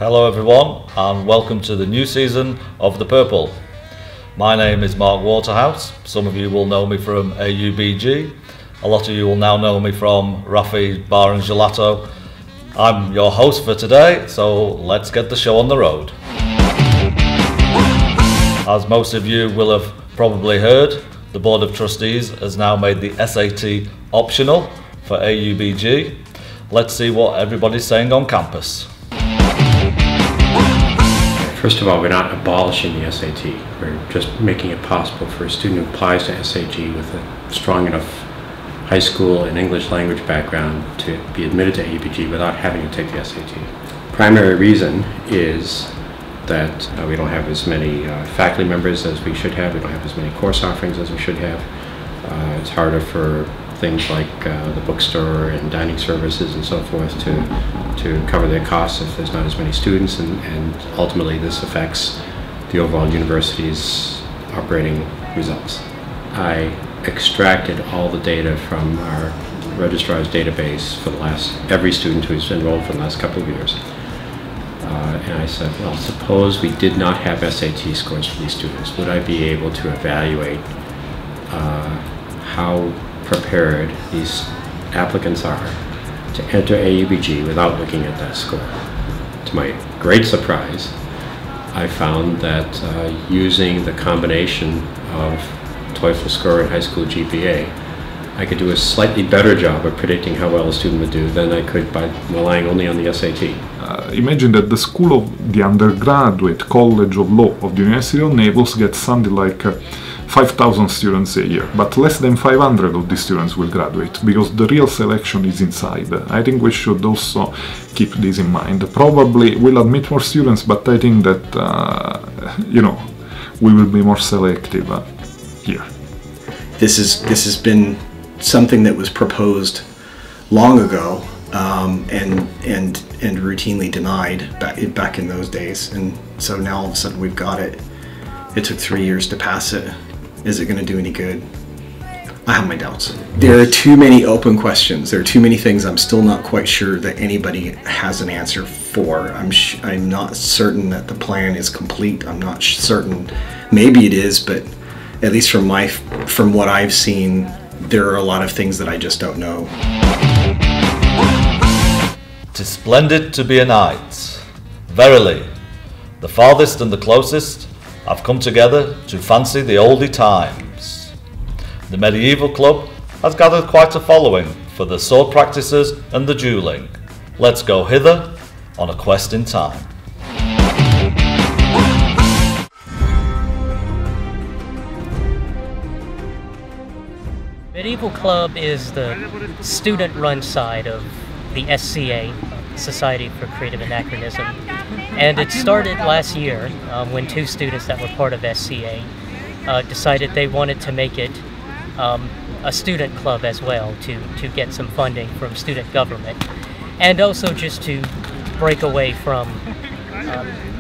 Hello everyone and welcome to the new season of The Purple. My name is Mark Waterhouse. Some of you will know me from AUBG. A lot of you will now know me from Raffi Bar and Gelato. I'm your host for today, so let's get the show on the road. As most of you will have probably heard, the Board of Trustees has now made the SAT optional for AUBG. Let's see what everybody's saying on campus. First of all, we're not abolishing the SAT. We're just making it possible for a student who applies to SAT with a strong enough high school and English language background to be admitted to AUBG without having to take the SAT. Primary reason is that we don't have as many faculty members as we should have. We don't have as many course offerings as we should have. It's harder for things like the bookstore and dining services and so forth to cover their costs if there's not as many students, and ultimately this affects the overall university's operating results. I extracted all the data from our registrar's database for every student who's enrolled for the last couple of years. And I said, well, suppose we did not have SAT scores for these students. Would I be able to evaluate how prepared these applicants are to enter AUBG without looking at that score? To my great surprise, I found that using the combination of TOEFL score and high school GPA, I could do a slightly better job of predicting how well a student would do than I could by relying only on the SAT. Imagine that the school of the undergraduate college of law of the University of Naples gets something like 5,000 students a year, but less than 500 of these students will graduate, because the real selection is inside. I think we should also keep this in mind. Probably we'll admit more students, but I think that, we will be more selective here. This has been something that was proposed long ago and routinely denied back in those days, and so now all of a sudden we've got it. It took 3 years to pass it. Is it going to do any good? I have my doubts. There are too many open questions. There are too many things I'm still not quite sure that anybody has an answer for. I'm not certain that the plan is complete. I'm not certain. Maybe it is, but at least from what I've seen, there are a lot of things that I just don't know. 'Tis splendid to be a knight. Verily, the farthest and the closest have come together to fancy the oldie times. The Medieval Club has gathered quite a following for the sword practices and the duelling. Let's go hither on a quest in time. Medieval Club is the student-run side of the SCA, Society for Creative Anachronism, and it started last year when two students that were part of SCA decided they wanted to make it a student club as well, to get some funding from student government, and also just to break away from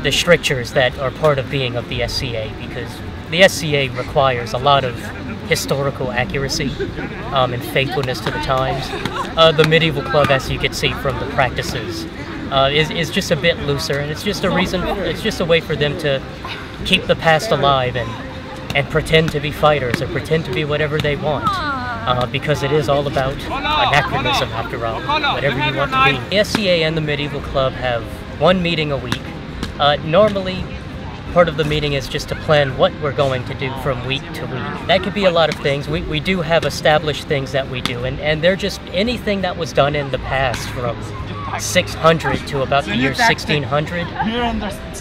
the strictures that are part of being of the SCA, because the SCA requires a lot of historical accuracy and faithfulness to the times. The Medieval Club, as you can see from the practices, is just a bit looser, and it's just a way for them to keep the past alive and pretend to be fighters or pretend to be whatever they want, because it is all about anachronism after all, whatever you want to be. The SCA and the Medieval Club have one meeting a week. Normally, part of the meeting is just to plan what we're going to do from week to week. That could be a lot of things. We do have established things that we do, and they're just anything that was done in the past from 600 to about the year 1600,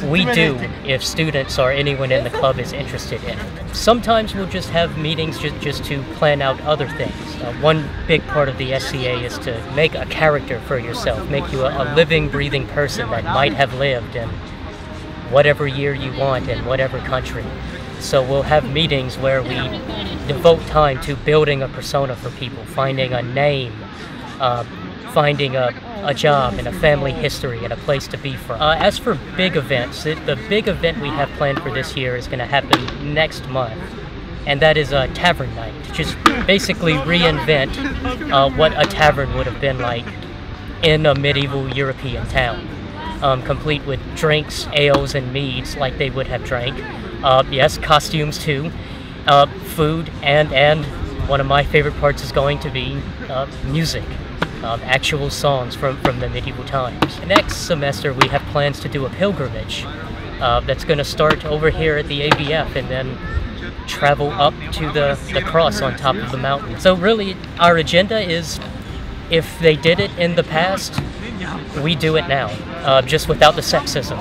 we do if students or anyone in the club is interested in it. Sometimes we'll just have meetings just to plan out other things. One big part of the SCA is to make a character for yourself, make you a living, breathing person that might have lived in whatever year you want in whatever country. So we'll have meetings where we devote time to building a persona for people, finding a name, finding a job and a family history and a place to be from. As for big events, the big event we have planned for this year is going to happen next month, and that is a tavern night. Just basically reinvent what a tavern would have been like in a medieval European town. complete with drinks, ales, and meads like they would have drank. Yes, costumes too, food, and one of my favorite parts is going to be music. Actual songs from the medieval times. Next semester we have plans to do a pilgrimage that's going to start over here at the ABF and then travel up to the cross on top of the mountain. So really our agenda is, if they did it in the past, we do it now, just without the sexism.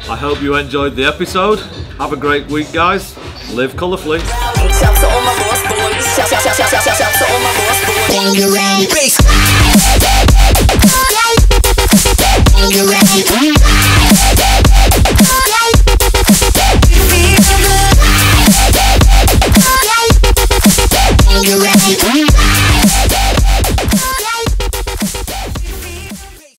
I hope you enjoyed the episode. Have a great week, guys. Live colourfully.